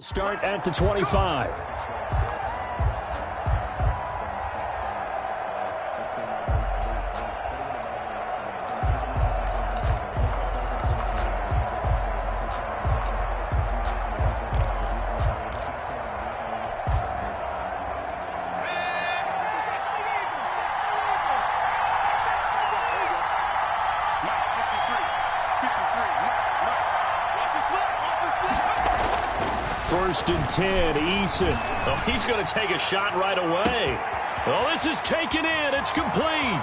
Start at the 25. First and 10, Eason. Oh, he's going to take a shot right away. Oh, this is taken in. It's complete.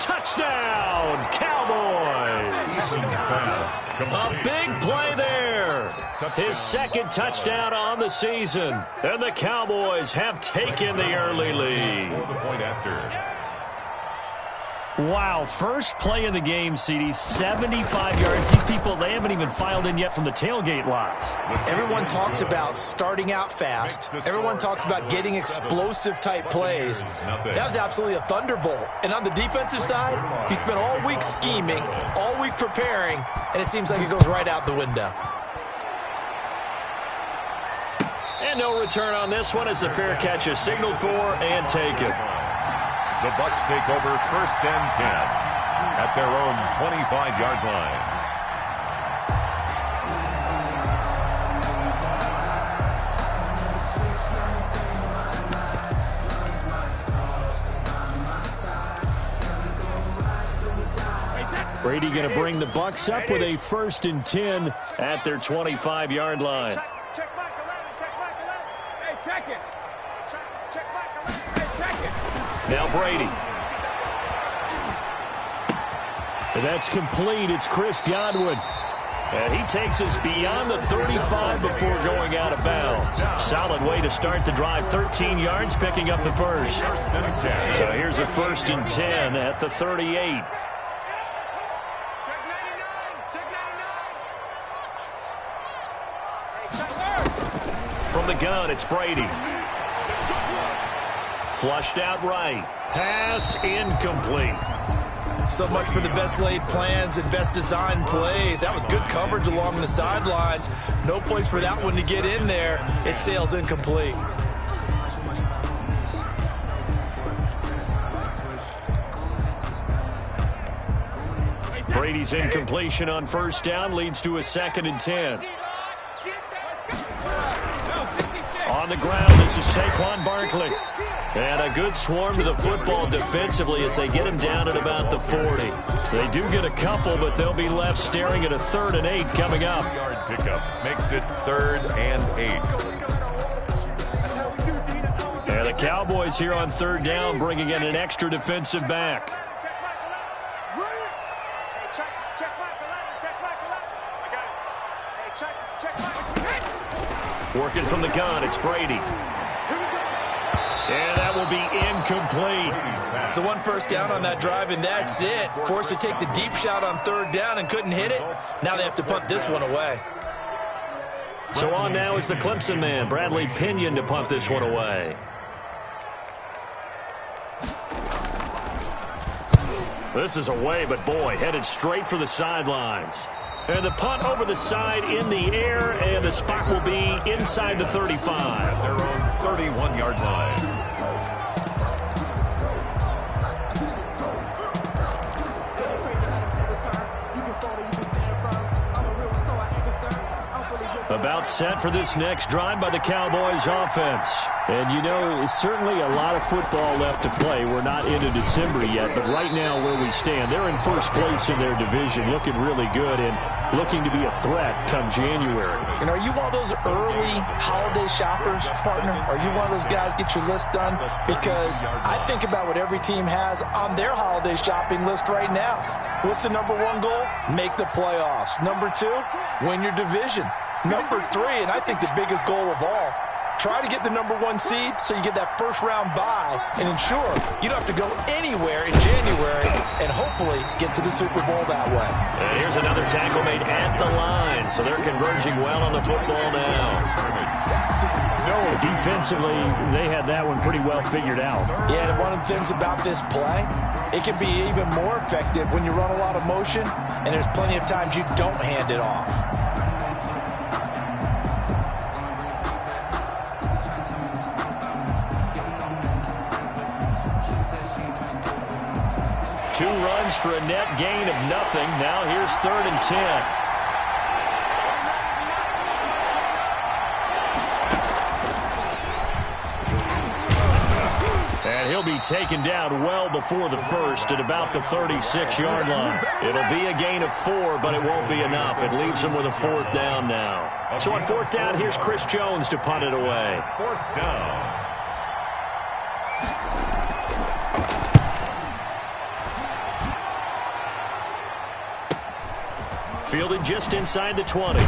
Touchdown, Cowboys. A big play there. His second touchdown on the season. And the Cowboys have taken the early lead. The point after. Wow, first play in the game, CD, 75 yards. These people, they haven't even filed in yet from the tailgate lots. Everyone talks about starting out fast. Everyone talks about getting explosive-type plays. That was absolutely a thunderbolt. And on the defensive side, he spent all week scheming, all week preparing, and it seems like it goes right out the window. And no return on this one as the fair catch is signaled for and taken. The Bucs take over first and 10 at their own 25-yard line. Brady going to bring the Bucs up with a first and 10 at their 25-yard line. Check Mike 11. Check Mike 11. Hey, check it. Check Mike 11. Hey, check it. Now Brady. And that's complete. It's Chris Godwin. And he takes us beyond the 35 before going out of bounds. Solid way to start the drive. 13 yards, picking up the first. So here's a first and 10 at the 38. From the gun, it's Brady. Flushed out right. Pass incomplete. So much for the best laid plans and best designed plays. That was good coverage along the sidelines. No place for that one to get in there. It sails incomplete. Brady's incompletion on first down leads to a second and 10. On the ground, this is Saquon Barkley. And a good swarm to the football defensively as they get him down at about the 40. They do get a couple, but they'll be left staring at a 3rd and 8 coming up. Yard pickup makes it 3rd and 8. And the Cowboys here on 3rd down, bringing in an extra defensive back. Working from the gun, it's Brady. And that will be incomplete. So one first down on that drive, and that's it. Forced to take the deep shot on 3rd down and couldn't hit it. Now they have to punt this one away. So on now is the Clemson man, Bradley Pinion, to punt this one away. This is away, but boy, headed straight for the sidelines. And the punt over the side in the air, and the spot will be inside the 35. Their own 31-yard line. About set for this next drive by the Cowboys offense. And, you know, certainly a lot of football left to play. We're not into December yet, but right now where we stand, they're in first place in their division, looking really good and looking to be a threat come January. And are you one of those early holiday shoppers, partner? Are you one of those guys get your list done? Because I think about what every team has on their holiday shopping list right now. What's the number 1 goal? Make the playoffs. Number 2, win your division. Number 3, and I think the biggest goal of all, try to get the number 1 seed so you get that first-round bye and ensure you don't have to go anywhere in January and hopefully get to the Super Bowl that way. And here's another tackle made at the line, so they're converging well on the football now. Defensively, they had that one pretty well figured out. Yeah, and one of the things about this play, it can be even more effective when you run a lot of motion and there's plenty of times you don't hand it off. 2 runs for a net gain of nothing. Now here's 3rd and 10. And he'll be taken down well before the first at about the 36-yard line. It'll be a gain of 4, but it won't be enough. It leaves him with a 4th down now. So on 4th down, here's Chris Jones to punt it away. 4th down. Fielded just inside the 20.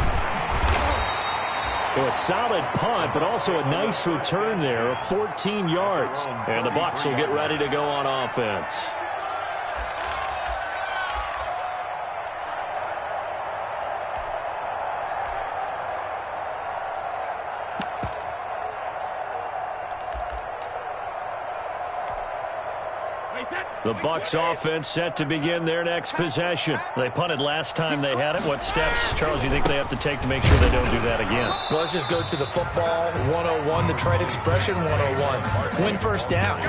Well, a solid punt, but also a nice return there of 14 yards. And the Bucs will get ready to go on offense. The Bucs offense set to begin their next possession. They punted last time they had it. What steps, Charles, you think they have to take to make sure they don't do that again? Well, let's just go to the football 101, the trade expression 101. Win first down.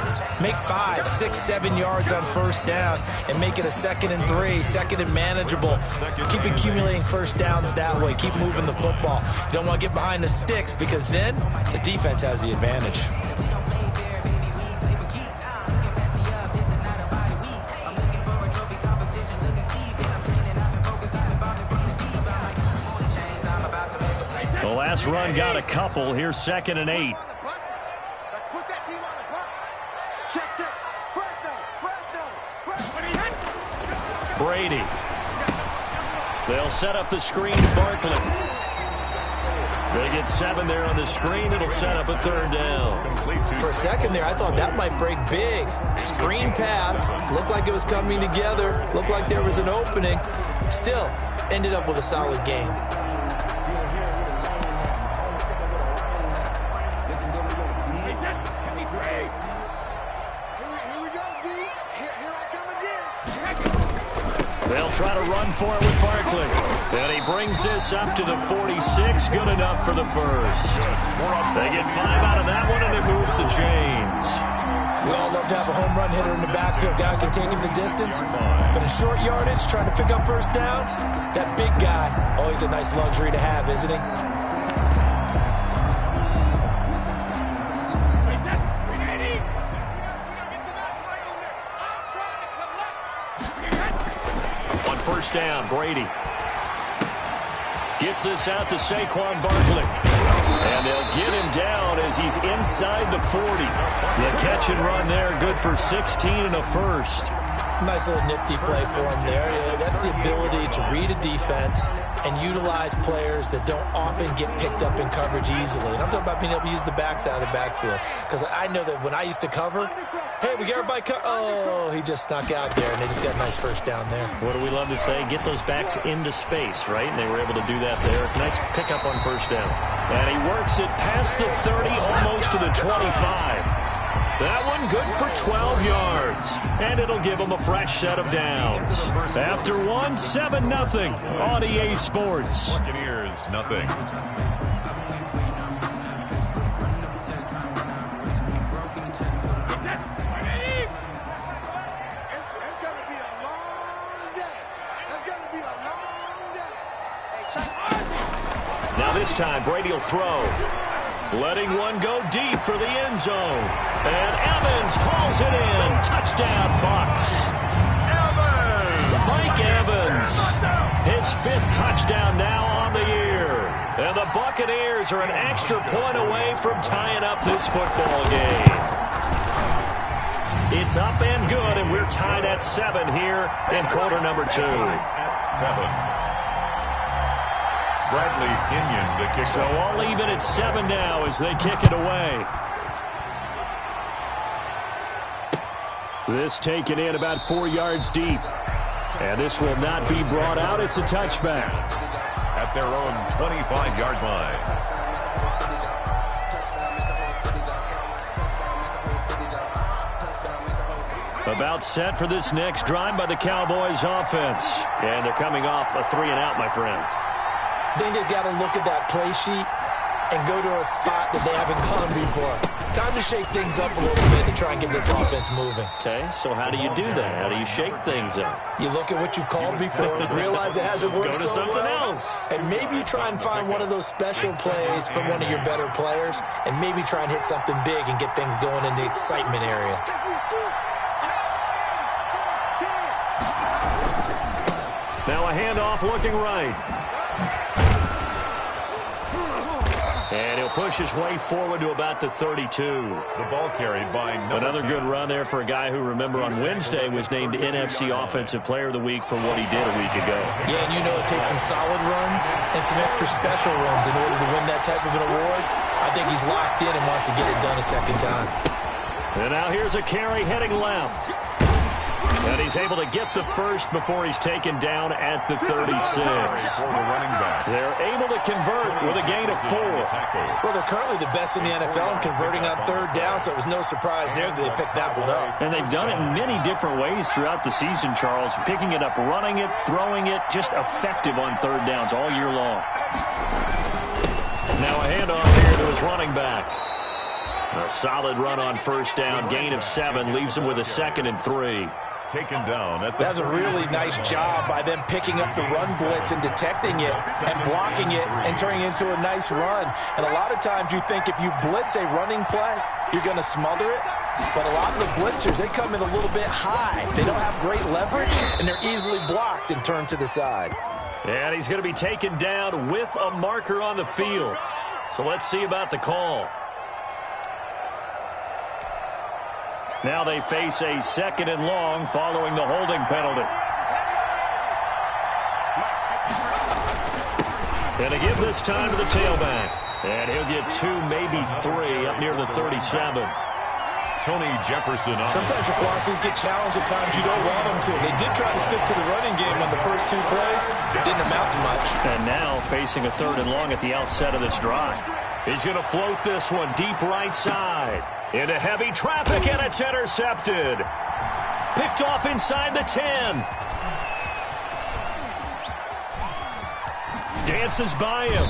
Make 5, 6, 7 yards on first down and make it a 2nd and 3, 2nd and manageable. Keep accumulating first downs that way. Keep moving the football. You don't want to get behind the sticks because then the defense has the advantage. The last run got a couple. Here's 2nd and 8. Let's put that team on the bus. Check. Brady. They'll set up the screen to Barkley. They get 7 there on the screen. It'll set up a 3rd down. For a second there, I thought that might break big. Screen pass. Looked like it was coming together. Looked like there was an opening. Still, ended up with a solid game. They'll try to run for it with Barkley. And he brings this up to the 46. Good enough for the first. They get 5 out of that one, and it moves the chains. We all love to have a home run hitter in the backfield. Guy can take it the distance. But in short yardage, trying to pick up first downs, that big guy, always a nice luxury to have, isn't he? First down, Brady. Gets this out to Saquon Barkley. And they'll get him down as he's inside the 40. The catch and run there, good for 16 and a first. Nice little nifty play for him there. That's the ability to read a defense and utilize players that don't often get picked up in coverage easily. And I'm talking about being able to use the backs out of the backfield. Because I know that when I used to cover, hey, we got everybody oh, he just snuck out there, and they just got a nice first down there. What do we love to say? Get those backs into space, right? And they were able to do that there. Nice pickup on first down. And he works it past the 30, almost to the 25. That one good for 12 yards. And it'll give them a fresh set of downs. After one, 7-0 on EA Sports. Buccaneers, nothing. It's going to be a long day. It's going to be a long day. Now this time, Brady will throw. Letting one go deep for the end zone. And Evans hauls it in. Touchdown, Bucs. Mike Evans. His 5th touchdown now on the year. And the Buccaneers are an extra point away from tying up this football game. It's up and good, and we're tied at 7 here in quarter number 2. At 7. Bradley Kenyon to kick. So all even at 7 now as they kick it away. This taken in about 4 yards deep. And this will not be brought out. It's a touchback. At their own 25-yard line. About set for this next drive by the Cowboys offense. And they're coming off a 3-and-out, my friend. I think they've got to look at that play sheet and go to a spot that they haven't gone before. Time to shake things up a little bit and try and get this offense moving. Okay, so how do you do that? How do you shake things up? You look at what you've called before, realize it hasn't worked Go to so something well, else. and maybe you try and find one of those special plays from one of your better players, and maybe try and hit something big and get things going in the excitement area. Now a handoff looking right. And he'll push his way forward to about the 32. The ball carried by Another good run there for a guy who, remember, on Wednesday was named NFC Offensive Player of the Week for what he did a week ago. Yeah, and you know it takes some solid runs and some extra special runs in order to win that type of an award. I think he's locked in and wants to get it done a second time. And now here's a carry heading left. And he's able to get the first before he's taken down at the 36. They're able to convert with a gain of 4. Well, they're currently the best in the NFL in converting on third down, so it was no surprise there that they picked that one up. And they've done it in many different ways throughout the season, Charles. Picking it up, running it, throwing it, just effective on third downs all year long. Now a handoff here to his running back. A solid run on first down, gain of 7, leaves him with a 2nd and 3. Taken down at the That's a really nice job by them picking up the run blitz and detecting it and blocking it and turning it into a nice run. And a lot of times you think if you blitz a running play, you're going to smother it. But a lot of the blitzers, they come in a little bit high. They don't have great leverage, and they're easily blocked and turned to the side. And he's going to be taken down with a marker on the field. So let's see about the call. Now they face a 2nd and long following the holding penalty. And to give this time to the tailback. And he'll get 2, maybe 3 up near the 37. Tony Jefferson. Sometimes your philosophies get challenged at times you don't want them to. They did try to stick to the running game on the first 2 plays. Didn't amount to much. And now facing a 3rd and long at the outset of this drive. He's going to float this one deep right side. Into heavy traffic, and it's intercepted. Picked off inside the 10. Dances by him.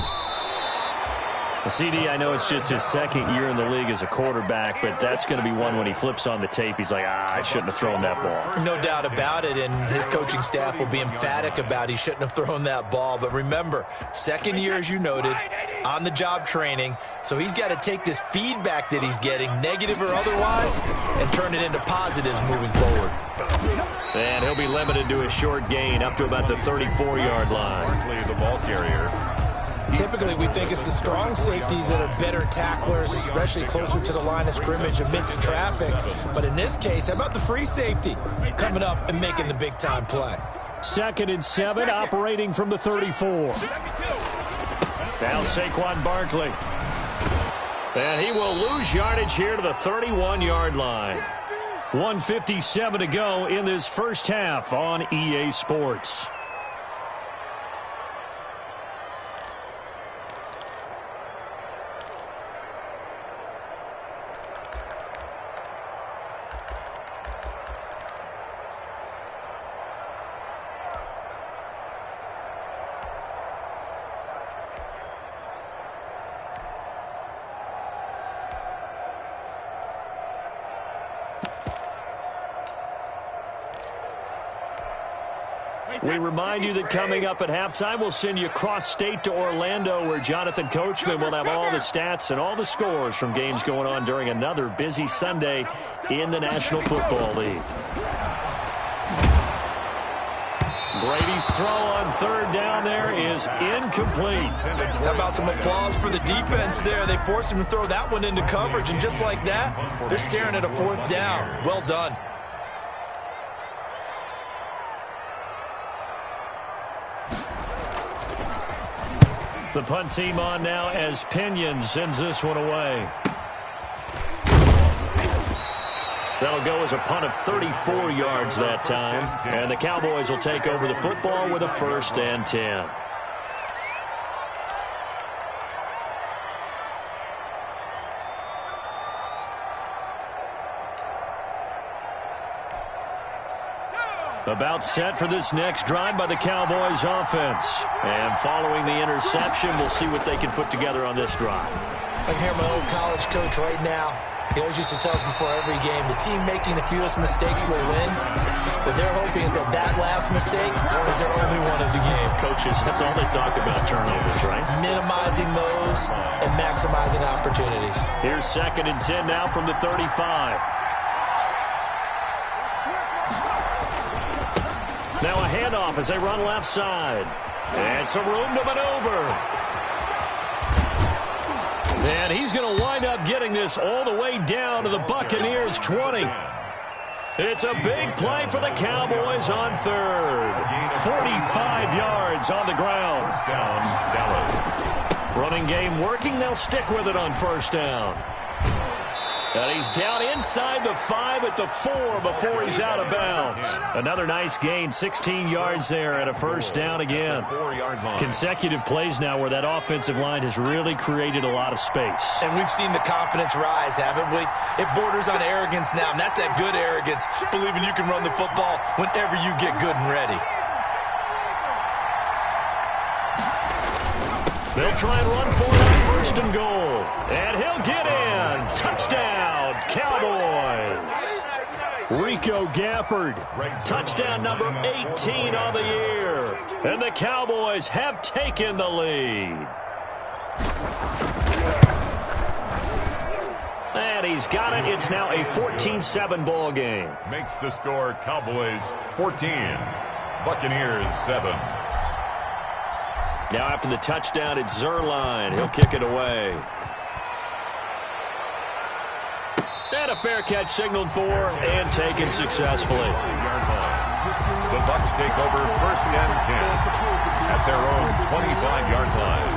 CD, I know it's just his 2nd year in the league as a quarterback, but that's going to be one when he flips on the tape. He's like, I shouldn't have thrown that ball. No doubt about it, and his coaching staff will be emphatic about he shouldn't have thrown that ball. But remember, 2nd year, as you noted, on-the-job training, so he's got to take this feedback that he's getting, negative or otherwise, and turn it into positives moving forward. And he'll be limited to a short gain up to about the 34-yard line. Barkley, the ball carrier. Typically, we think it's the strong safeties that are better tacklers, especially closer to the line of scrimmage amidst traffic. But in this case, how about the free safety coming up and making the big-time play? 2nd and 7, operating from the 34. Now Saquon Barkley. And he will lose yardage here to the 31-yard line. 1:57 to go in this first half on EA Sports. We remind you that coming up at halftime, we'll send you cross-state to Orlando, where Jonathan Coachman will have all the stats and all the scores from games going on during another busy Sunday in the National Football League. Brady's throw on 3rd down there is incomplete. How about some applause for the defense there? They forced him to throw that one into coverage, and just like that, they're staring at a 4th down. Well done. The punt team on now as Pinion sends this one away. That'll go as a punt of 34 yards that time. And the Cowboys will take over the football with a 1st and 10. About set for this next drive by the Cowboys offense. And following the interception, we'll see what they can put together on this drive. I hear my old college coach right now. He always used to tell us before every game, the team making the fewest mistakes will win. What they're hoping is that last mistake is their only one of the game. Coaches, that's all they talk about, turnovers, right? Minimizing those and maximizing opportunities. Here's 2nd and 10 now from the 35. Now a handoff as they run left side. And some room to maneuver. And he's going to wind up getting this all the way down to the Buccaneers' 20. It's a big play for the Cowboys on 3rd. 45 yards on the ground. First down, Dallas. Running game working. They'll stick with it on 1st down. And he's down inside the 5 at the 4 before he's out of bounds. Another nice gain, 16 yards there at a 1st down again. Consecutive plays now where that offensive line has really created a lot of space. And we've seen the confidence rise, haven't we? It borders on arrogance now, and that's that good arrogance, believing you can run the football whenever you get good and ready. They'll try and run for it on 1st and goal. And he'll get in. Touchdown, Cowboys. Rico Gafford, touchdown number 18 on the year. And the Cowboys have taken the lead. And he's got it. It's now a 14-7 ball game. Makes the score Cowboys 14, Buccaneers 7. Now after the touchdown, it's Zerline. He'll kick it away. And a fair catch signaled for and taken successfully. The Bucs take over 1st and 10 at their own 25-yard line.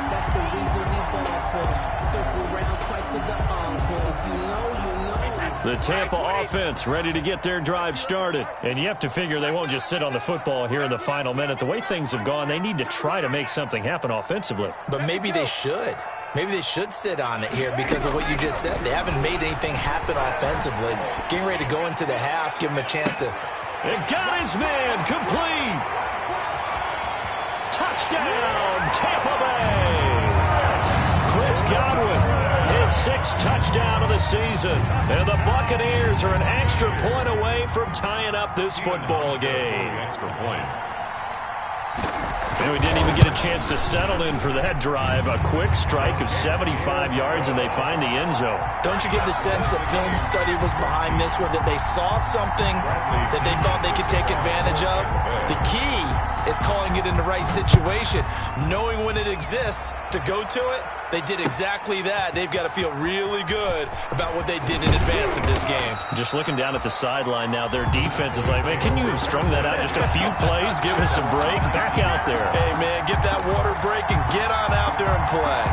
That's the reason we ball for. Circle round twice for the encore. If you know, you know. The Tampa offense ready to get their drive started. And you have to figure they won't just sit on the football here in the final minute. The way things have gone, they need to try to make something happen offensively. But maybe they should. Maybe they should sit on it here because of what you just said. They haven't made anything happen offensively. Getting ready to go into the half, give them a chance to... And got his man complete. Touchdown, Tampa Bay. Chris Godwin, his 6th touchdown of the season. And the Buccaneers are an extra point away from tying up this football game. Extra point. And we didn't even get a chance to settle in for that drive. A quick strike of 75 yards, and they find the end zone. Don't you get the sense that film study was behind this one, that they saw something that they thought they could take advantage of? The key is calling it in the right situation, knowing when it exists to go to it. They did exactly that. They've got to feel really good about what they did in advance of this game. Just looking down at the sideline now, their defense is like, man, can you have strung that out just a few plays? Give us a break. Back out there. Hey, man, get that water break and get on out there and play.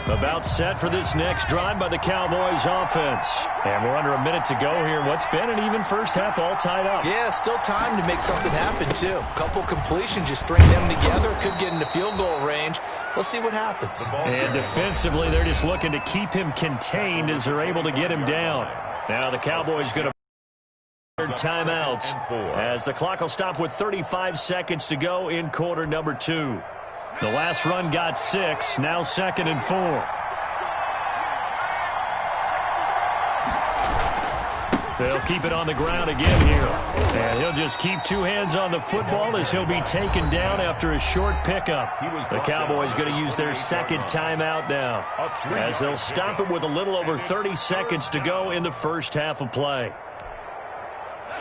About set for this next drive by the Cowboys offense. And we're under a minute to go here. What's been an even first half all tied up. Yeah, still time to make something happen, too. A couple completions, you string them together, could get into field goal range. Let's see what happens. And defensively, they're just looking to keep him contained as they're able to get him down. Now the Cowboys going to timeouts as the clock will stop with 35 seconds to go in quarter number 2. The last run got 6, now 2nd and 4. They'll keep it on the ground again here. And he'll just keep 2 hands on the football as he'll be taken down after a short pickup. The Cowboys going to use their 2nd timeout now as they'll stop it with a little over 30 seconds to go in the first half of play.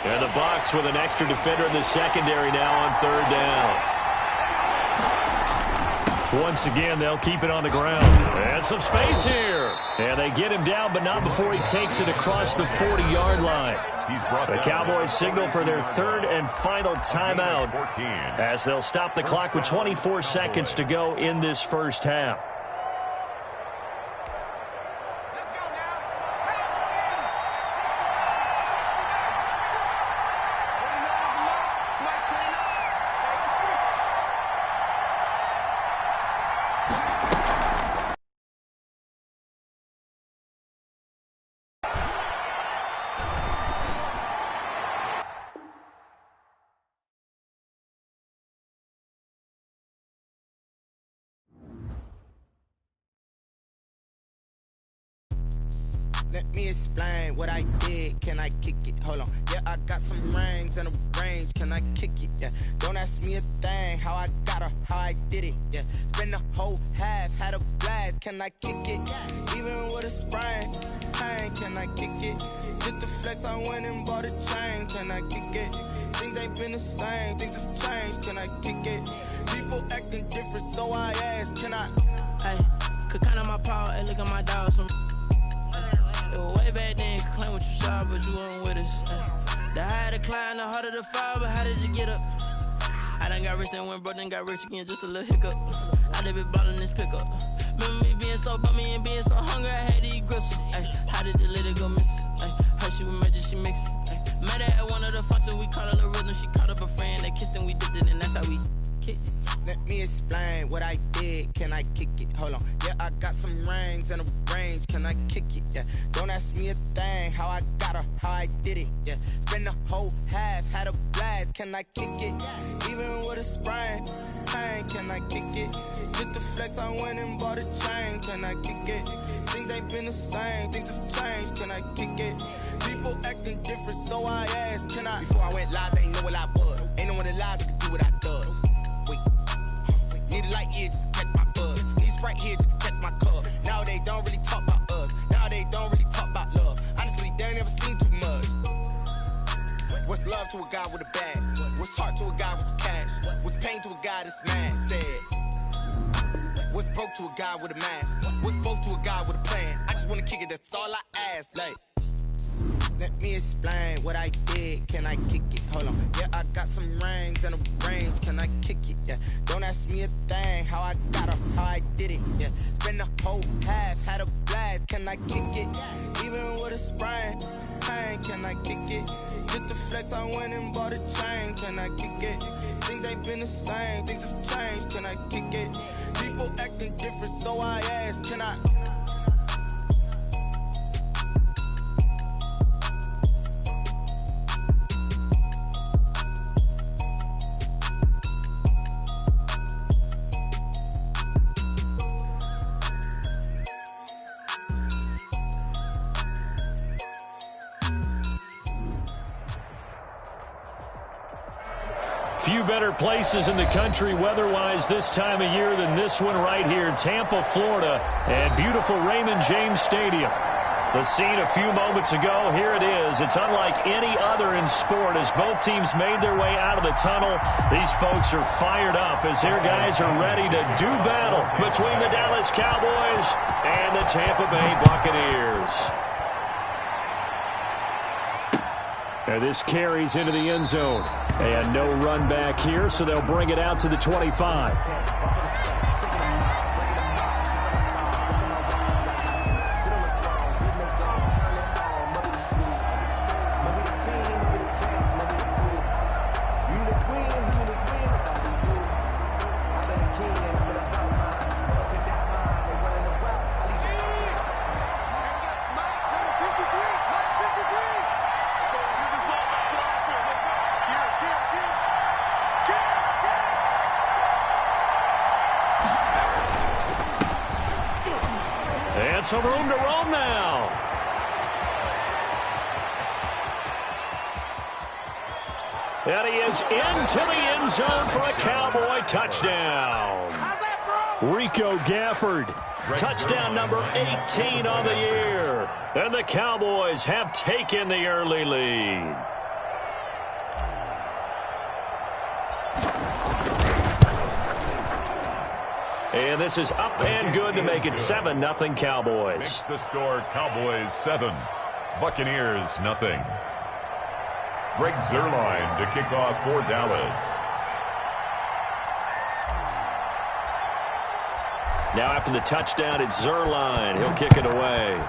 And the Bucs with an extra defender in the secondary now on 3rd down. Once again, they'll keep it on the ground. And some space here. And they get him down, but not before he takes it across the 40-yard line. The Cowboys signal for their 3rd and final timeout as they'll stop the clock with 24 seconds to go in this first half. Let me explain what I did. Can I kick it? Hold on. Yeah, I got some rings and a range. Can I kick it? Yeah. Don't ask me a thing. How I got her, how I did it. Yeah. Spend the whole half, had a blast. Can I kick it? Even with a sprain. Pain, can I kick it? Just the flex, I went and bought a chain. Can I kick it? Things ain't been the same. Things have changed. Can I kick it? People acting different, so I ask. Can I? Hey, could count on my power and look at my dogs from. It was way back then, could claim what you saw, but you weren't with us. The higher the climb, the harder the fall, but how did you get up? I done got rich and went broke, then got rich again, just a little hiccup. I done been ballin' this pickup. Remember me being so bummy and being so hungry, I had to eat gristle. Ay, how did the little go miss? Ay, her she was magic, she mixed. Met her at one of the functions, we caught her the rhythm, she caught up a friend, they kissed and we dipped it, and that's how we kicked it. Let me explain what I did. Can I kick it? Hold on. Yeah, I got some rings and a range. Can I kick it? Yeah. Don't ask me a thing. How I got her, how I did it. Yeah. Spend the whole half, had a blast. Can I kick it? Even with a sprain. Pain, can I kick it? Just the flex, I went and bought a chain. Can I kick it? Things ain't been the same. Things have changed. Can I kick it? People acting different, so I asked. Can I? Before I went live, they ain't know what I was. Ain't no one alive that could do what I does. Wait. Need a light here just to catch my buzz. Need Sprite here just to catch my cup. Now they don't really talk about us. Now they don't really talk about love. Honestly, they ain't never seen too much. What's love to a guy with a bag? What's heart to a guy with some cash? What's pain to a guy that's mad? Said. What's broke to a guy with a mask? What's broke to a guy with a plan? I just wanna kick it, that's all I ask. Like, let me explain what I did. Can I kick it? Hold on. Yeah, I got some rings and a range. Can I kick it? Yeah. Don't ask me a thing. How I got her, how I did it. Yeah. Spend the whole half, had a blast. Can I kick it? Even with a sprain. Pain, can I kick it? Just the flex, I went and bought a chain. Can I kick it? Things ain't been the same. Things have changed. Can I kick it? People acting different, so I ask. Can I? Few better places in the country weather-wise this time of year than this one right here, Tampa, Florida, and beautiful Raymond James Stadium. The scene a few moments ago, here it is. It's unlike any other in sport as both teams made their way out of the tunnel. These folks are fired up as their guys are ready to do battle between the Dallas Cowboys and the Tampa Bay Buccaneers. And this carries into the end zone. And no run back here, so they'll bring it out to the 25. And some room to roam now. And he is into the end zone for a Cowboy touchdown. Rico Gafford, touchdown number 18 on the year. And the Cowboys have taken the early lead. And this is up and good to make it 7-0 Cowboys. Makes the score Cowboys 7, Buccaneers 0. Greg Zuerlein to kick off for Dallas. Now after the touchdown, it's Zuerlein. He'll kick it away.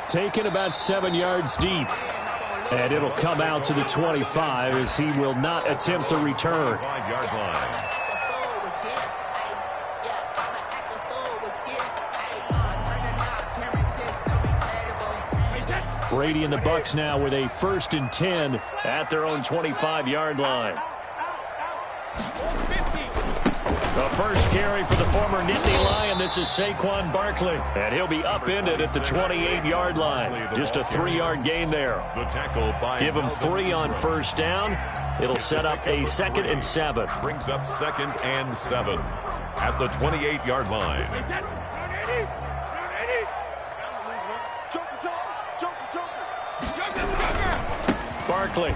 Taken about 7 yards deep. And it'll come out to the 25 as he will not attempt to return. 5-yard line. Brady and the Bucs now with a 1st and 10 at their own 25-yard line. The first carry for the former Nittany Lion. This is Saquon Barkley. And he'll be upended at the 28-yard line. Just a 3-yard gain there. The tackle by Give him 3 on first down. It'll set up a 2nd and 7. Brings up 2nd and 7 at the 28-yard line. Barkley.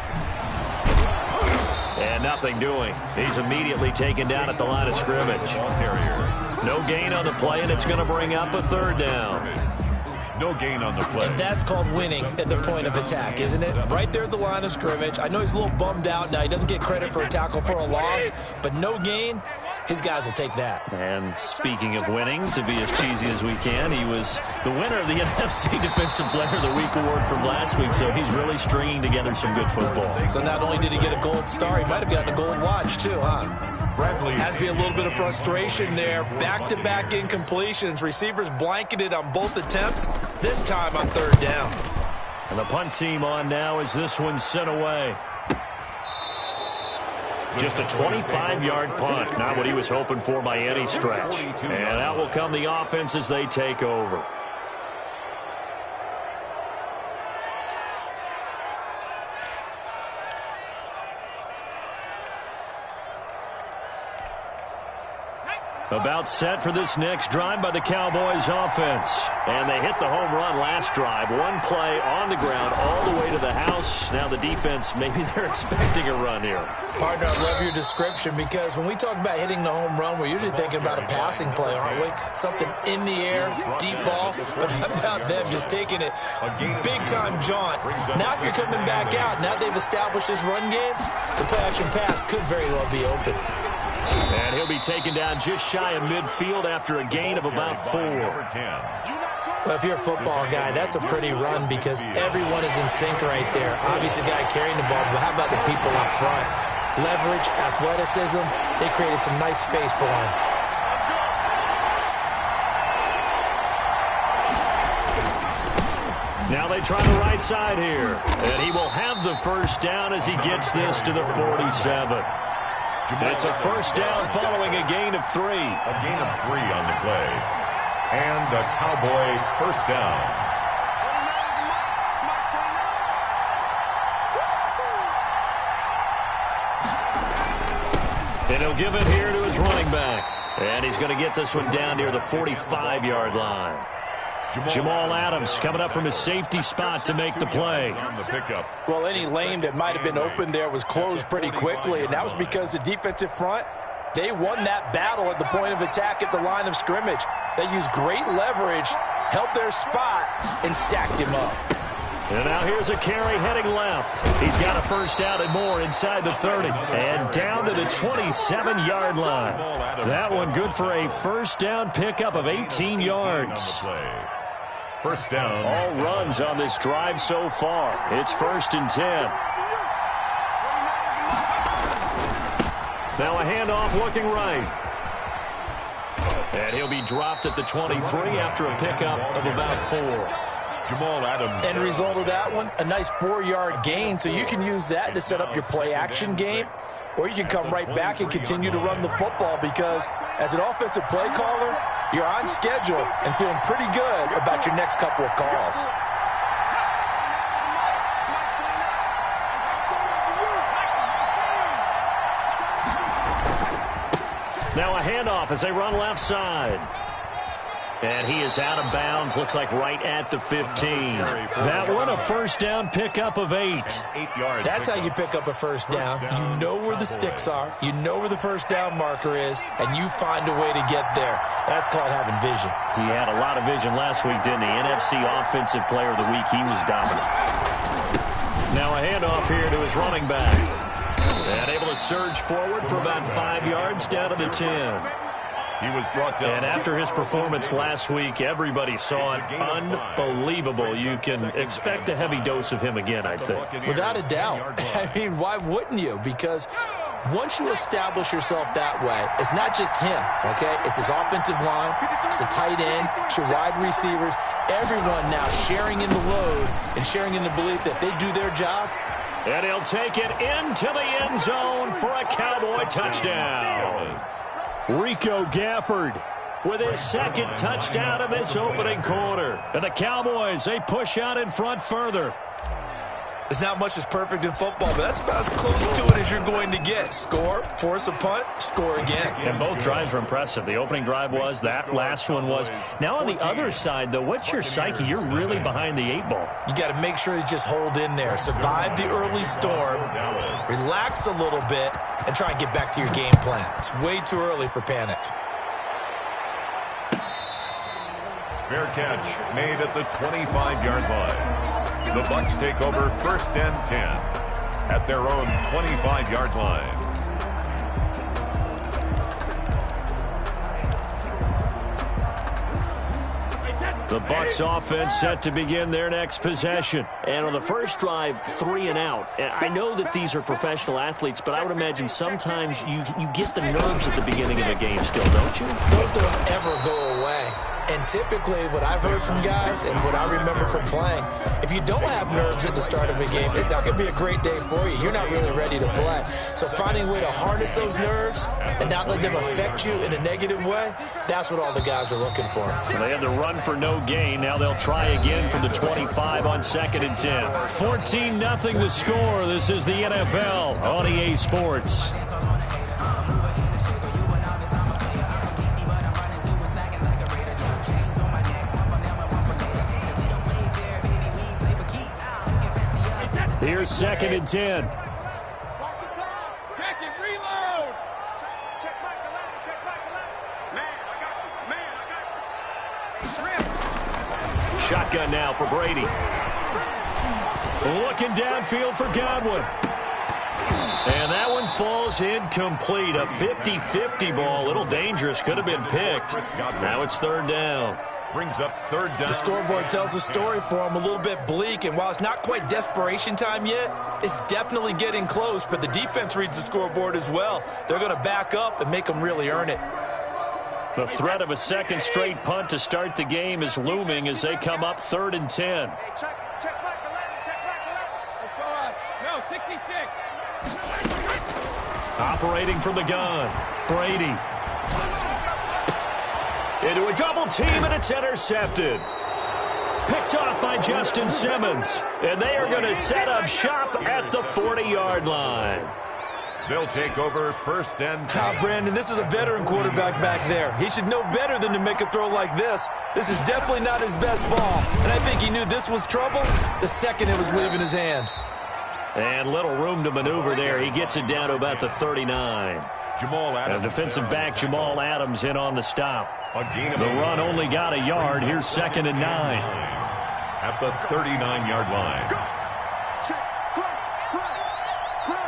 And nothing doing. He's immediately taken down at the line of scrimmage. No gain on the play, and it's going to bring up a 3rd down. No gain on the play. And that's called winning at the point of attack, isn't it? Right there at the line of scrimmage. I know he's a little bummed out now. He doesn't get credit for a tackle for a loss, but no gain. His guys will take that. And speaking of winning, to be as cheesy as we can, he was the winner of the NFC Defensive Player of the Week award from last week, so he's really stringing together some good football. So not only did he get a gold star, he might have gotten a gold watch too, huh? Has to be a little bit of frustration there. Back-to-back incompletions. Receivers blanketed on both attempts, this time on 3rd down. And the punt team on now as this one's sent away. Just a 25-yard punt. Not what he was hoping for by any stretch. And out will come the offense as they take over. About set for this next drive by the Cowboys offense. And they hit the home run last drive. One play on the ground all the way to the house. Now the defense, maybe they're expecting a run here. Partner, I love your description because when we talk about hitting the home run, we're usually thinking about a passing play, aren't we? Something in the air, deep ball. But how about them just taking it big-time jaunt? Now if you're coming back out, now they've established this run game, the play-action pass could very well be open. And he'll be taken down just shy of midfield after a gain of about 4. Well, if you're a football guy, that's a pretty run because everyone is in sync right there. Obviously, the guy carrying the ball, but how about the people up front? Leverage, athleticism, they created some nice space for him. Now they try the right side here. And he will have the first down as he gets this to the 47. It's a first down following a gain of 3. A gain of 3 on the play. And a Cowboy first down. And he'll give it here to his running back. And he's going to get this one down near the 45-yard line. Jamal Adams coming up from his safety spot to make the play. Well, any lane that might have been open there was closed pretty quickly, and that was because the defensive front, they won that battle at the point of attack at the line of scrimmage. They used great leverage, held their spot, and stacked him up. And now here's a carry heading left. He's got a first down and more inside the 30. And down to the 27-yard line. That one good for a first down pickup of 18 yards. First down. All runs on this drive so far. It's 1st and 10. Now a handoff looking right. And he'll be dropped at the 23 after a pickup of about 4. Jamal Adams. End result of that one, a nice 4-yard gain, so you can use that to set up your play-action game, or you can come right back and continue to run the football because as an offensive play caller, you're on schedule and feeling pretty good about your next couple of calls. Now a handoff as they run left side. And he is out of bounds, looks like right at the 15. That one, a first down pickup of 8. That's how you pick up a first down. You know where the sticks are, you know where the first down marker is, and you find a way to get there. That's called having vision. He had a lot of vision last week, didn't he? NFC Offensive Player of the Week, he was dominant. Now a handoff here to his running back. And able to surge forward for about 5 yards down to the 10. He was brought down. And after his performance last week, everybody saw it. Unbelievable. You can expect a heavy dose of him again, I think. Without a doubt. I mean, why wouldn't you? Because once you establish yourself that way, it's not just him, okay? It's his offensive line, it's the tight end, it's your wide receivers, everyone now sharing in the load and sharing in the belief that they do their job. And he'll take it into the end zone for a Cowboy touchdown. Rico Gafford with his second touchdown in this opening quarter. And the Cowboys, they push out in front further. There's not much that's perfect in football, but that's about as close to it as you're going to get. Score, force a punt, score again. And both drives were impressive. The opening drive was, that last one was. Now on the other side, though, what's your psyche? You're really behind the 8 ball. You got to make sure you just hold in there. Survive the early storm, relax a little bit, and try and get back to your game plan. It's way too early for panic. Fair catch made at the 25-yard line. The Bucs take over 1st and 10 at their own 25-yard line. The Bucs offense set to begin their next possession. And on the first drive, 3 and out. I know that these are professional athletes, but I would imagine sometimes you get the nerves at the beginning of a game still, don't you? Those don't ever go away. And typically, what I've heard from guys and what I remember from playing, if you don't have nerves at the start of a game, it's not going to be a great day for you. You're not really ready to play. So finding a way to harness those nerves and not let them affect you in a negative way, that's what all the guys are looking for. Well, they had the run for no gain. Now they'll try again from the 25 on 2nd and 10. 14-0 the score. This is the NFL on EA Sports. Here's 2nd and 10. Check it, reload. Check back the left, check back the left. Man, I got you. Shotgun now for Brady. Looking downfield for Godwin. And that one falls incomplete. A 50-50 ball. A little dangerous. Could have been picked. Now it's 3rd down. Brings up 3rd down. The scoreboard tells a story for him, a little bit bleak, and while it's not quite desperation time yet, it's definitely getting close, but the defense reads the scoreboard as well. They're going to back up and make them really earn it. The threat of a second straight punt to start the game is looming as they come up 3rd and 10. Hey, check back the left, check back the left. Let's go up. No, 66. Operating from the gun, Brady. Into a double team, and it's intercepted. Picked off by Justin Simmons. And they are going to set up shop at the 40-yard line. They'll take over 1st and 10. Brandon, this is a veteran quarterback back there. He should know better than to make a throw like this. This is definitely not his best ball. And I think he knew this was trouble the second it was leaving his hand. And little room to maneuver there. He gets it down to about the 39. Jamal Adams. And defensive back Jamal Adams in on the stop. The run only got a yard. Here's 2nd and 9. At the 39-yard line. Go. Check, crunch. 19,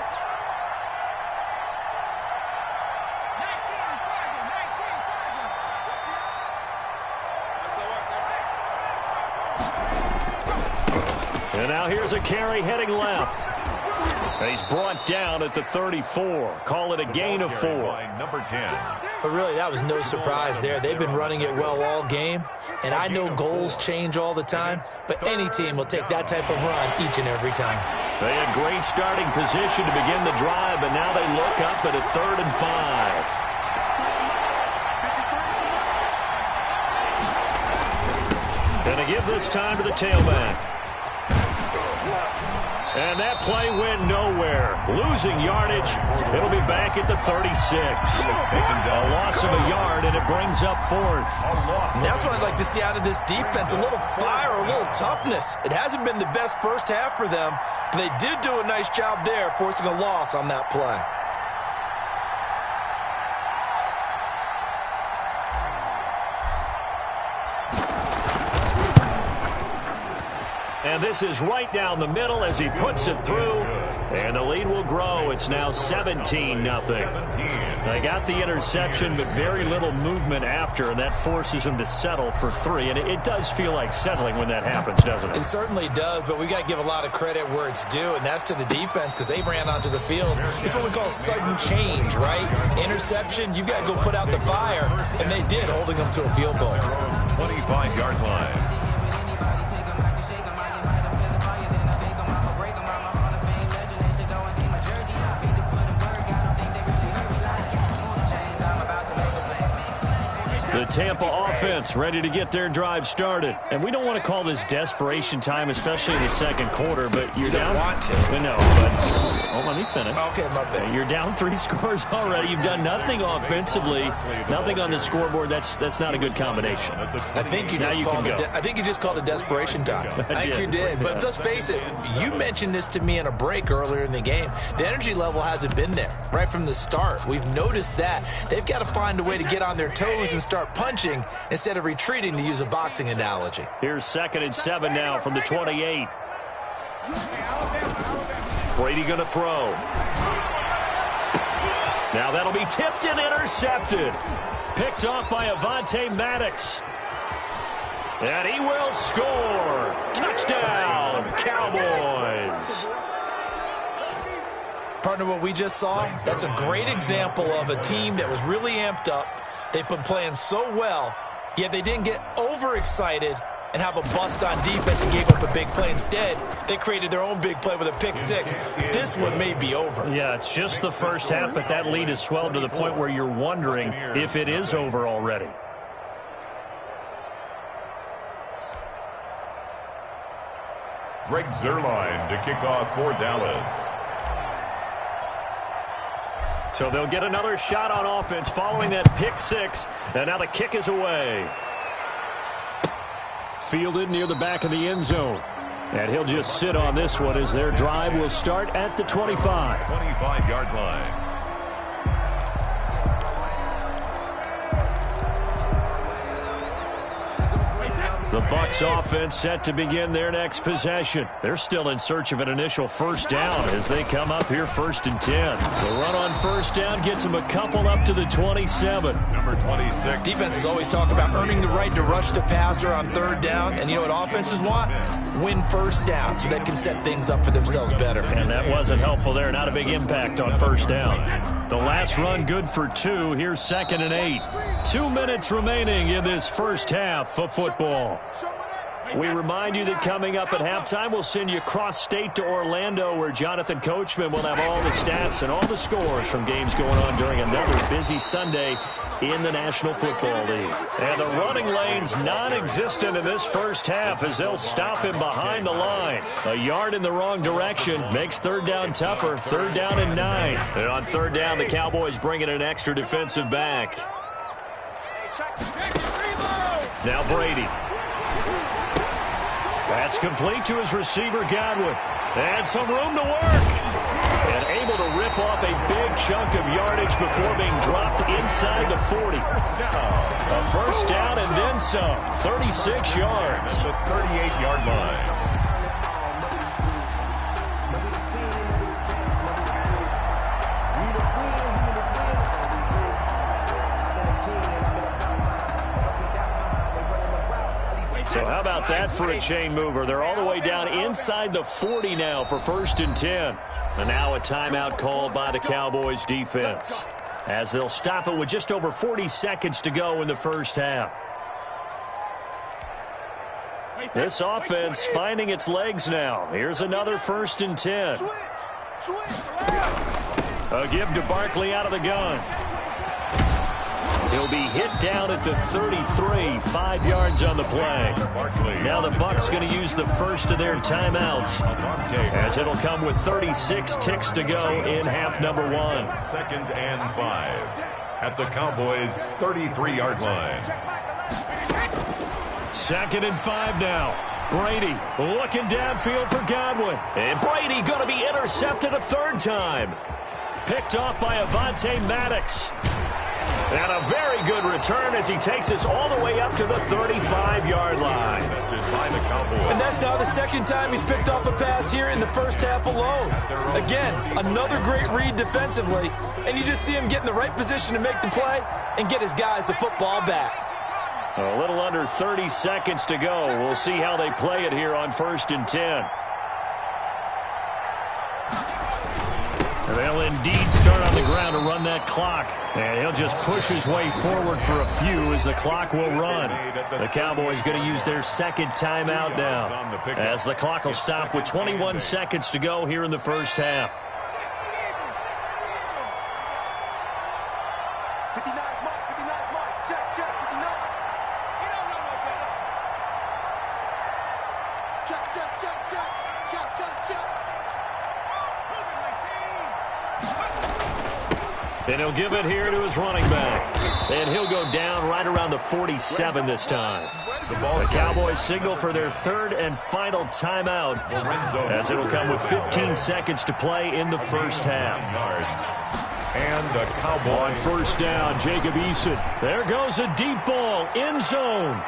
target. And now here's a carry heading left. And he's brought down at the 34. Call it a gain of 4. Number 10. But really, that was no surprise there. They've been running it well all game. And I know goals change all the time, but any team will take that type of run each and every time. They had great starting position to begin the drive, but now they look up at a 3rd and 5. Gonna give this time to the tailback. And that play went nowhere. Losing yardage. It'll be back at the 36. A loss of a yard, and it brings up 4th. And that's what I'd like to see out of this defense. A little fire, a little toughness. It hasn't been the best first half for them, but they did do a nice job there, forcing a loss on that play. And this is right down the middle as he puts it through. And the lead will grow. It's now 17-0. They got the interception, but very little movement after, and that forces them to settle for 3. And it does feel like settling when that happens, doesn't it? It certainly does, but we got to give a lot of credit where it's due, and that's to the defense because they ran onto the field. It's what we call sudden change, right? Interception, you've got to go put out the fire, and they did, holding them to a field goal. 25-yard line. The Tampa offense ready to get their drive started. And we don't want to call this desperation time, especially in the second quarter, but you're down. Want to. No, but let me finish. Okay, my bad. You're down 3 scores already. You've done nothing offensively, nothing on the scoreboard. That's not a good combination. I think you just called it desperation time. I think you did. But let's face it, you mentioned this to me in a break earlier in the game. The energy level hasn't been there right from the start. We've noticed that. They've got to find a way to get on their toes and start punching instead of retreating, to use a boxing analogy. Here's 2nd and 7 now from the 28. Brady going to throw. Now that'll be tipped and intercepted. Picked off by Avonte Maddox. And he will score. Touchdown, Cowboys. Partner, what we just saw, that's a great example of a team that was really amped up. They've been playing so well, yet they didn't get overexcited and have a bust on defense and gave up a big play. Instead, they created their own big play with a pick 6. This one may be over. Yeah, it's just the first half, but that lead has swelled to the point where you're wondering if it is over already. Greg Zuerlein to kick off for Dallas. So they'll get another shot on offense following that pick 6, and now the kick is away. Fielded near the back of the end zone. And he'll just sit on this one as their drive will start at the 25. 25-yard line. The Bucs offense set to begin their next possession. They're still in search of an initial first down as they come up here 1st and 10. The run on first down gets them a couple up to the 27. Number 26. Defenses always talk about earning the right to rush the passer on 3rd down. And you know what offenses want? Win first down so they can set things up for themselves better. And that wasn't helpful there. Not a big impact on first down. The last run good for 2. Here's 2nd and 8. 2 minutes remaining in this first half of football. We remind you that coming up at halftime, we'll send you cross-state to Orlando, where Jonathan Coachman will have all the stats and all the scores from games going on during another busy Sunday in the National Football League. And the running lane's non-existent in this first half as they'll stop him behind the line. A yard in the wrong direction makes 3rd down tougher. 3rd down and 9. And on 3rd down, the Cowboys bring in an extra defensive back. Now Brady. That's complete to his receiver, Godwin. And some room to work. And able to rip off a big chunk of yardage before being dropped inside the 40. A first down and then some. 36 yards. The 38-yard line. So how about that for a chain mover? They're all the way down inside the 40 now for 1st and 10. And now a timeout called by the Cowboys defense, as they'll stop it with just over 40 seconds to go in the first half. This offense finding its legs now. Here's another 1st and 10. A give to Barkley out of the gun. He'll be hit down at the 33, 5 yards on the play. Now the Bucs going to use the first of their timeouts, as it'll come with 36 ticks to go in half number 1. 2nd and 5 at the Cowboys' 33-yard line. 2nd and 5 now. Brady looking downfield for Godwin. And Brady going to be intercepted a 3rd time. Picked off by Avonte Maddox. And a very good return as he takes us all the way up to the 35-yard line. And that's now the 2nd time he's picked off a pass here in the first half alone. Again, another great read defensively. And you just see him get in the right position to make the play and get his guys the football back. A little under 30 seconds to go. We'll see how they play it here on 1st and 10. They'll indeed start on the ground to run that clock. And he'll just push his way forward for a few as the clock will run. The Cowboys going to use their 2nd timeout now, as the clock will stop with 21 seconds to go here in the first half. check, check. You know. You don't know no better. Check, check, check, check. Check, check, check. Moving my team. And he'll give it here to his running back. And he'll go down right around the 47 this time. The Cowboys signal for their third and final timeout, as it'll come with 15 seconds to play in the first half. And the Cowboys on first down, Jacob Eason. There goes a deep ball, end zone.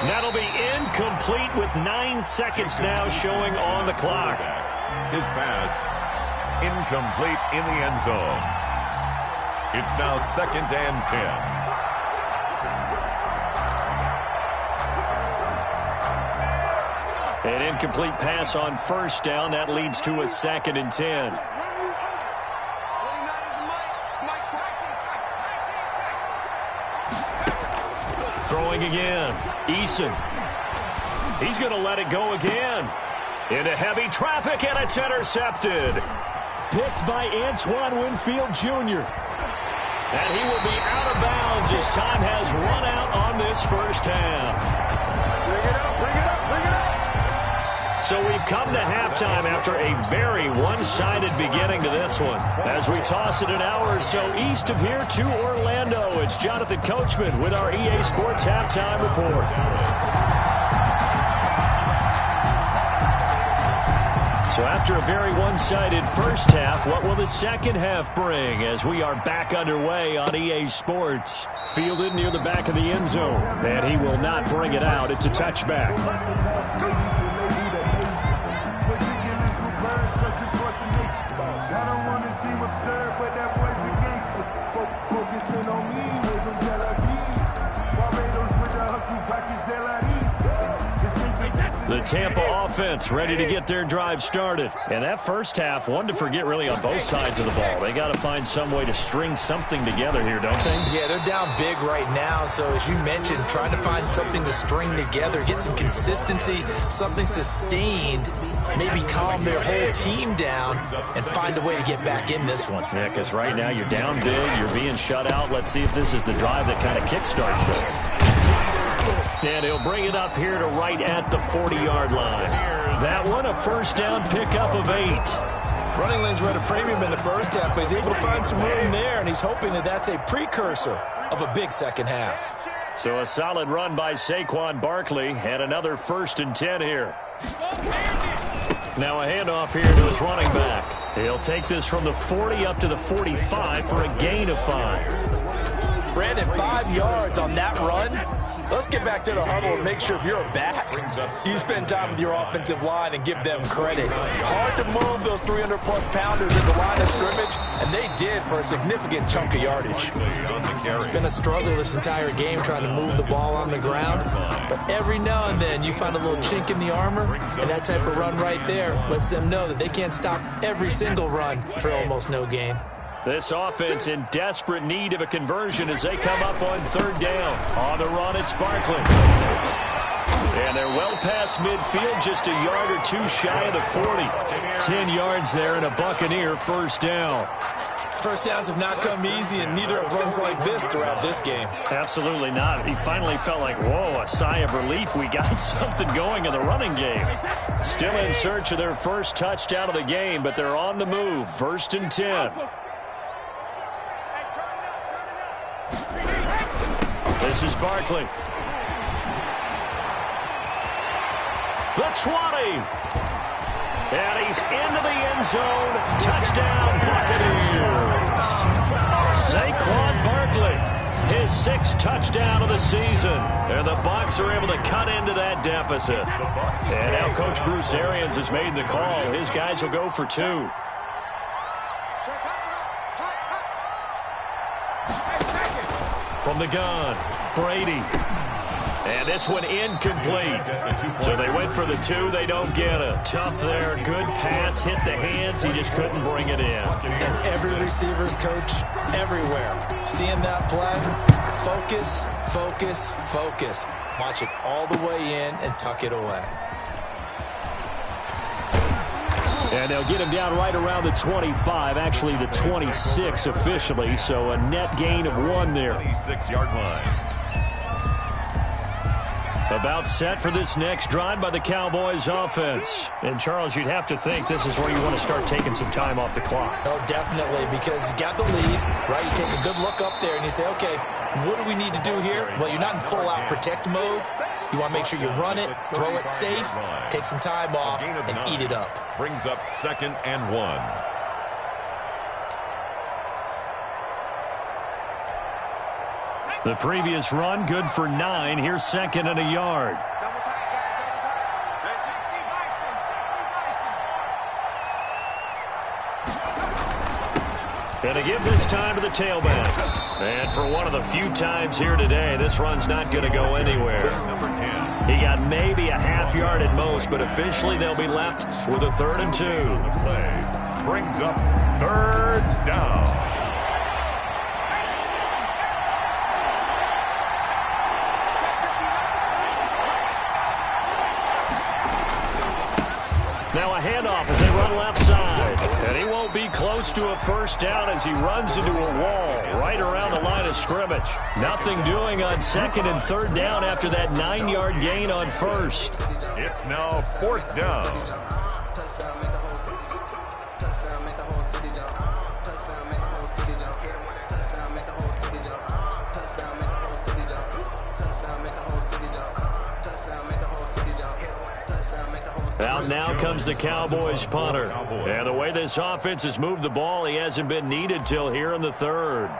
That'll be incomplete with 9 seconds now showing on the clock. His pass incomplete in the end zone. It's now 2nd and 10. An incomplete pass on first down. That leads to a 2nd and 10. Throwing again. Eason. He's going to let it go again. Into heavy traffic, and it's intercepted. Picked by Antoine Winfield Jr. And he will be out of bounds as time has run out on this first half. Bring it up, bring it up, bring it up. So we've come to halftime after a very one-sided beginning to this one. As we toss it an hour or so east of here to Orlando, it's Jonathan Coachman with our EA Sports Halftime Report. So after a very one-sided first half, what will the second half bring as we are back underway on EA Sports? Fielded near the back of the end zone, and he will not bring it out. It's a touchback. The Tampa offense ready to get their drive started. And that first half, one to forget really on both sides of the ball. They got to find some way to string something together here, don't they? Yeah, they're down big right now. So as you mentioned, trying to find something to string together, get some consistency, something sustained, maybe calm their whole team down and find a way to get back in this one. Yeah, because right now you're down big, you're being shut out. Let's see if this is the drive that kind of kickstarts them. And he'll bring it up here to right at the 40-yard line. That one, a first down pickup of 8. Running lanes were at a premium in the first half, but he's able to find some room there, and he's hoping that that's a precursor of a big second half. So a solid run by Saquon Barkley, and another 1st and 10 here. Now a handoff here to his running back. He'll take this from the 40 up to the 45 for a gain of 5. Brandon, 5 yards on that run. Let's get back to the huddle and make sure if you're a back, you spend time with your offensive line and give them credit. Hard to move those 300-plus pounders at the line of scrimmage, and they did for a significant chunk of yardage. It's been a struggle this entire game trying to move the ball on the ground, but every now and then you find a little chink in the armor, and that type of run right there lets them know that they can't stop every single run for almost no gain. This offense in desperate need of a conversion as they come up on 3rd down. On the run, it's Barkley. And they're well past midfield, just a yard or two shy of the 40. 10 yards there and a Buccaneer first down. First downs have not come easy, and neither have runs like this throughout this game. Absolutely not. He finally felt like, whoa, a sigh of relief. We got something going in the running game. Still in search of their first touchdown of the game, but they're on the move. 1st and 10. This is Barkley. The 20. And he's into the end zone. Touchdown, Buccaneers. Saquon Barkley, his 6th touchdown of the season. And the Bucs are able to cut into that deficit. And now Coach Bruce Arians has made the call. His guys will go for 2. From the gun, Brady. And this one incomplete. So they went for the 2. They don't get it. Tough there. Good pass. Hit the hands. He just couldn't bring it in. And every receiver's coach everywhere. Seeing that play, focus, focus, focus. Watch it all the way in and tuck it away. And they'll get him down right around the 25, actually the 26 officially, so a net gain of 1 there. 26-yard line. About set for this next drive by the Cowboys offense. And, Charles, you'd have to think this is where you want to start taking some time off the clock. Oh, definitely, because you got the lead, right? You take a good look up there and you say, okay, what do we need to do here? Well, you're not in full-out protect mode. You want to make sure you run it, throw it safe, take some time off, and eat it up. Brings up 2nd and 1. The previous run, good for 9. Here's 2nd and a yard. And to give this time to the tailback. And for one of the few times here today, this run's not going to go anywhere. Number 10. He got maybe a half yard at most, but officially they'll be left with a 3rd and 2. The play brings up 3rd down. Now a handoff as they run left side. And he won't be close to a 1st down as he runs into a wall right around the line of scrimmage. Nothing doing on 2nd and 3rd down after that 9-yard gain on 1st. It's now 4th down. Out now comes the Cowboys punter. And the way this offense has moved the ball, he hasn't been needed till here in the 3rd.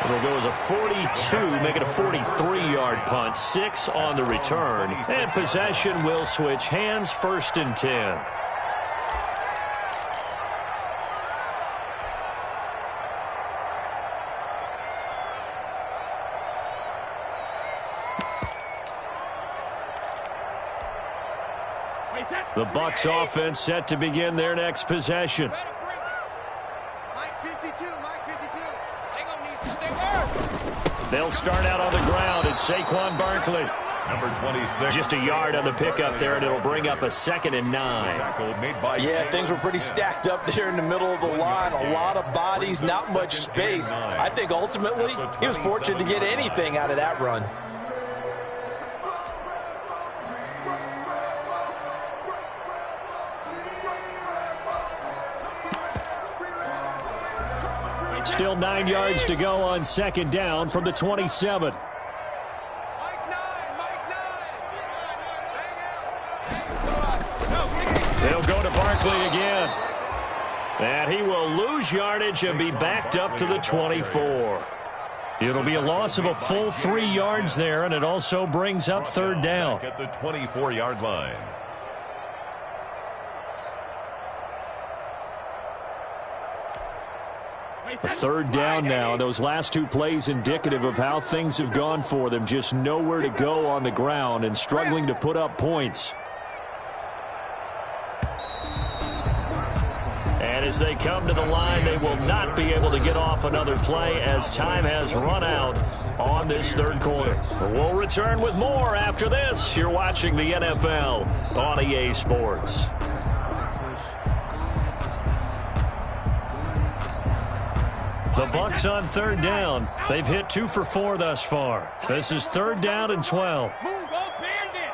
It'll go as a 42, make it a 43-yard punt, 6 on the return. And possession will switch hands, 1st and 10. The Bucs offense set to begin their next possession. Mike 52, Mike 52. They gonna need some stickers. They'll start out on the ground. It's Saquon Barkley. Number 26. Just a yard on the pickup there, and it'll bring up a 2nd and 9. Tackle made by Yeah, things were pretty stacked up there in the middle of the line. A lot of bodies, not much space. I think ultimately he was fortunate to get anything out of that run. Still 9 yards to go on 2nd down from the 27. They'll go to Barkley again. And he will lose yardage and be backed up to the 24. It'll be a loss of a full 3 yards there, and it also brings up 3rd down. At the 24-yard line. A 3rd down now. Those last 2 plays indicative of how things have gone for them. Just nowhere to go on the ground and struggling to put up points. And as they come to the line, they will not be able to get off another play as time has run out on this 3rd quarter. We'll return with more after this. You're watching the NFL on EA Sports. The Bucs on 3rd down. They've hit 2 for 4 thus far. This is 3rd down and 12. Move, go bandit.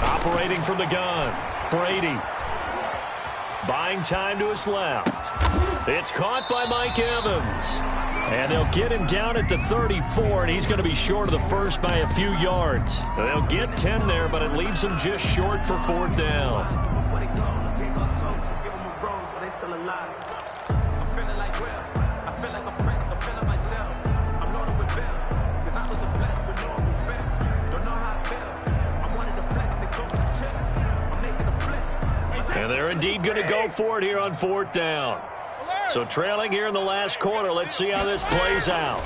Operating from the gun. Brady. Buying time to his left. It's caught by Mike Evans. And they'll get him down at the 34, and he's going to be short of the 1st by a few yards. They'll get 10 there, but it leaves them just short for 4th down. And they're indeed going to go for it here on 4th down. So trailing here in the last quarter, let's see how this plays out.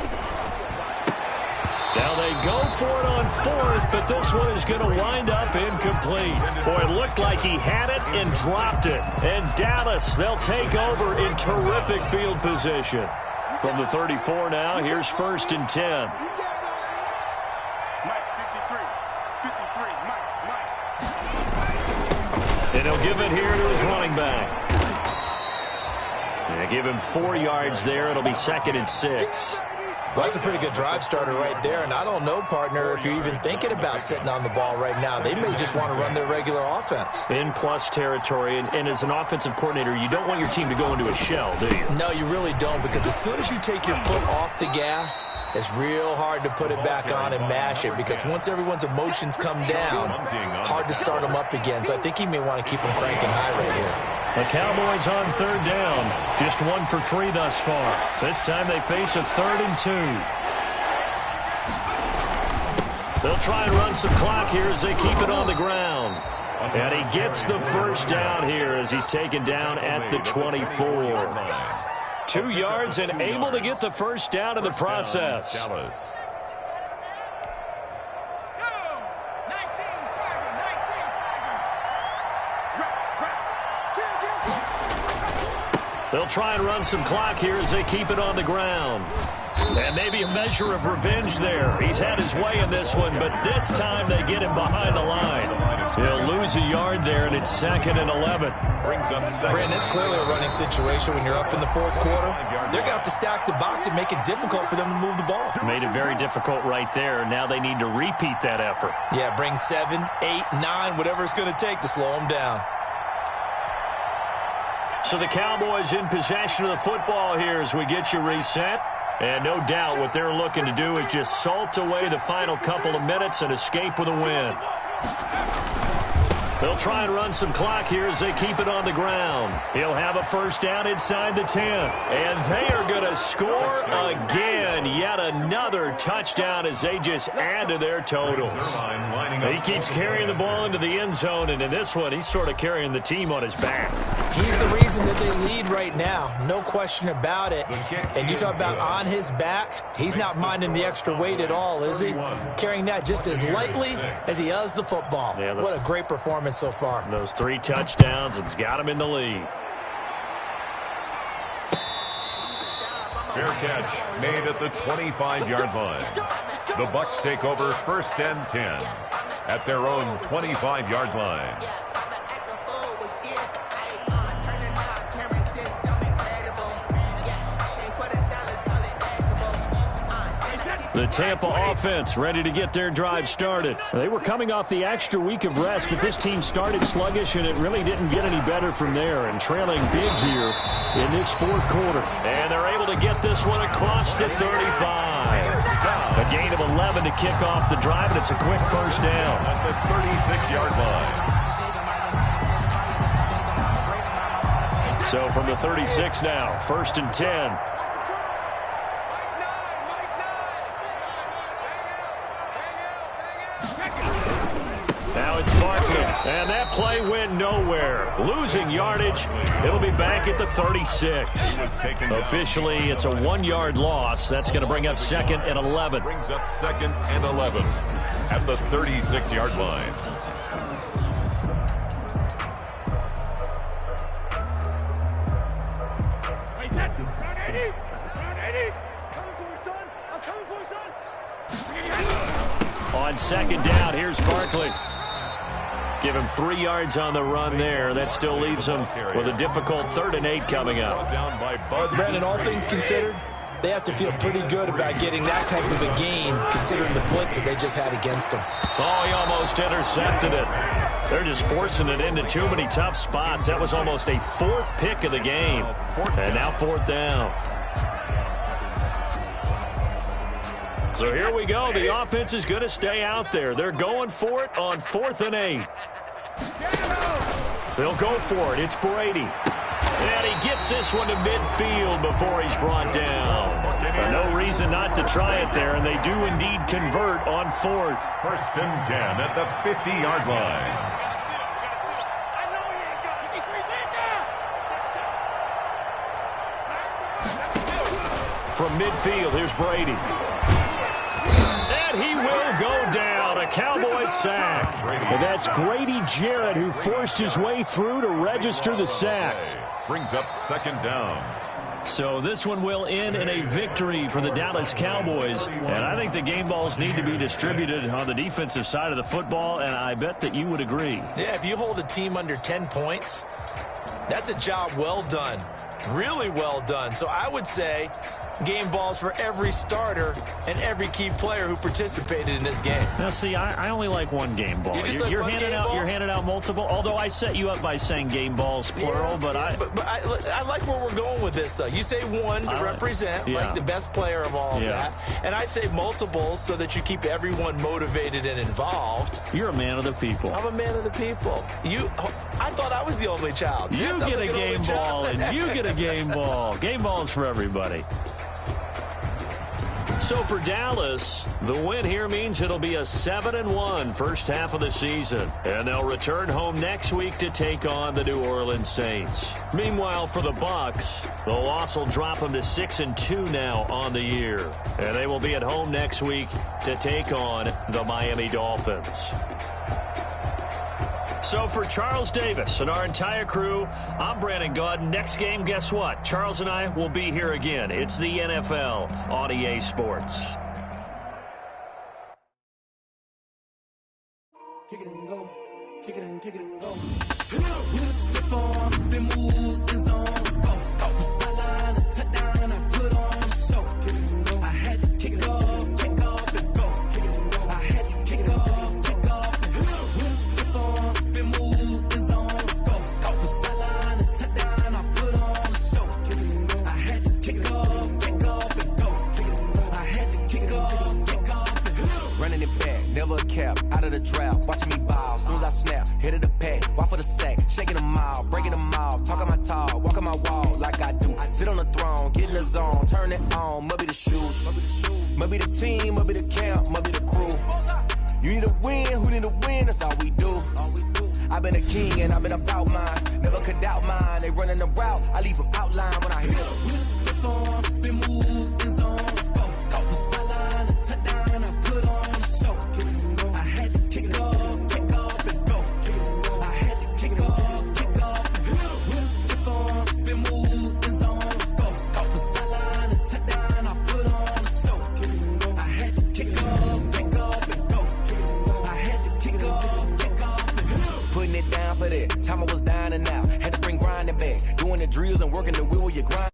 Now they go for it on fourth, but this one is going to wind up incomplete. Boy, it looked like he had it and dropped it. And Dallas, they'll take over in terrific field position. From the 34 now, here's 1st and 10. And he'll give it here to his running back. Yeah, give him 4 yards there. It'll be 2nd and 6. Well, that's a pretty good drive starter right there, and I don't know, partner, if you're even thinking about sitting on the ball right now. They may just want to run their regular offense. In plus territory, and as an offensive coordinator, you don't want your team to go into a shell, do you? No, you really don't, because as soon as you take your foot off the gas, it's real hard to put it back on and mash it, because once everyone's emotions come down, hard to start them up again. So I think he may want to keep them cranking high right here. The Cowboys on 3rd down. Just 1 for 3 thus far. This time they face a 3rd and 2. They'll try and run some clock here as they keep it on the ground. And he gets the first down here as he's taken down at the 24. 2 yards and able to get the first down in the process. They'll try and run some clock here as they keep it on the ground. And maybe a measure of revenge there. He's had his way in this one, but this time they get him behind the line. He'll lose a yard there, and it's 2nd and 11. Brandon, it's clearly a running situation when you're up in the 4th quarter. They're going to have to stack the box and make it difficult for them to move the ball. Made it very difficult right there. Now they need to repeat that effort. Yeah, bring 7, 8, 9, whatever it's going to take to slow them down. So the Cowboys in possession of the football here as we get you reset. And no doubt what they're looking to do is just salt away the final couple of minutes and escape with a win. They'll try and run some clock here as they keep it on the ground. He'll have a first down inside the 10. And they are going to score again. Yet another touchdown as they just add to their totals. He keeps carrying the ball into the end zone, and in this one, he's sort of carrying the team on his back. He's the reason that they lead right now. No question about it. And you talk about on his back, he's not minding the extra weight at all, is he? Carrying that just as lightly as he does the football. Yeah, what a great performance so far. Those 3 touchdowns, it's got him in the lead. Fair catch made at the 25-yard line. The Bucks take over 1st and 10 at their own 25-yard line. The Tampa offense ready to get their drive started. They were coming off the extra week of rest, but this team started sluggish, and it really didn't get any better from there. And trailing big here in this 4th quarter. And they're able to get this one across the 35. A gain of 11 to kick off the drive, and it's a quick first down. At the 36-yard line. So from the 36 now, 1st and 10. And that play went nowhere. Losing yardage. It'll be back at the 36. Officially, it's a 1-yard loss. That's going to bring up 2nd and 11. Brings up 2nd and 11 at the 36-yard line. On 2nd down, here's Barkley. Give him 3 yards on the run there. That still leaves him with a difficult 3rd and 8 coming up. Brandon, all things considered, they have to feel pretty good about getting that type of a gain, considering the blitz that they just had against them. Oh, he almost intercepted it. They're just forcing it into too many tough spots. That was almost a 4th pick of the game. And now 4th down. So here we go. The offense is going to stay out there. They're going for it on 4th and 8. They'll go for it. It's Brady. And he gets this one to midfield before he's brought down. No reason not to try it there, and they do indeed convert on 4th. 1st and 10 at the 50-yard line. From midfield, here's Brady. And he will go down. A Cowboys sack. And that's Grady Jarrett who forced his way through to register the sack. Brings up second down. So this one will end in a victory for the Dallas Cowboys. And I think the game balls need to be distributed on the defensive side of the football, and I bet that you would agree. Yeah, if you hold a team under 10 points, that's a job well done. Really well done. So I would say game balls for every starter and every key player who participated in this game. Now, see, I only like one game ball. You're handing out multiple. Although I set you up by saying game balls plural, but I like where we're going with this. You say one to represent like the best player of all of that, and I say multiples so that you keep everyone motivated and involved. You're a man of the people. I'm a man of the people. I thought I was the only child. You get a game ball, and you get a game ball. Game balls for everybody. So for Dallas, the win here means it'll be a 7-1 first half of the season. And they'll return home next week to take on the New Orleans Saints. Meanwhile, for the Bucs, the loss will drop them to 6-2 now on the year. And they will be at home next week to take on the Miami Dolphins. So for Charles Davis and our entire crew, I'm Brandon Gaudin. Next game, guess what? Charles and I will be here again. It's the NFL on EA Sports. Kick it and go. Kick it and go. Step on, spin move, in zone, go. Sideline, a touchdown, I put on a show. Kick it and go. I had to kick off and go. Kick it and go. I had to kick off and go. Step on, spin move, in zone, go. Sideline, a touchdown, I put on a show. Kick it and go. I had to kick off and go. Kick it and go. I had to kick off and go. Running it back, never a cap, out of the drought, watching me ball. Soon as I snap, hit of the pack, walk for the sack, shaking them out, breaking them off, talking my talk, walking my wall like I do. Sit on the throne, get in the zone, turn it on, must be the shoes, must be the team, must be the camp, must be the crew. You need a win, who need a win, that's all we do. I've been a king and I've been about mine, never could doubt mine. They running the route, I leave them outline when I hit them. Step on, spin move, in zone, go. Sideline, a touchdown, I put on a show. I had to kick off and go. I had to kick off and go. Step on, spin move, in zone, go. Sideline, a touchdown, I put on a show. I had to kick off and go. I had to kick off and go. Putting it down for that. Time I was down and out. Had to bring grinding back. Doing the drills and working the wheel where you grind.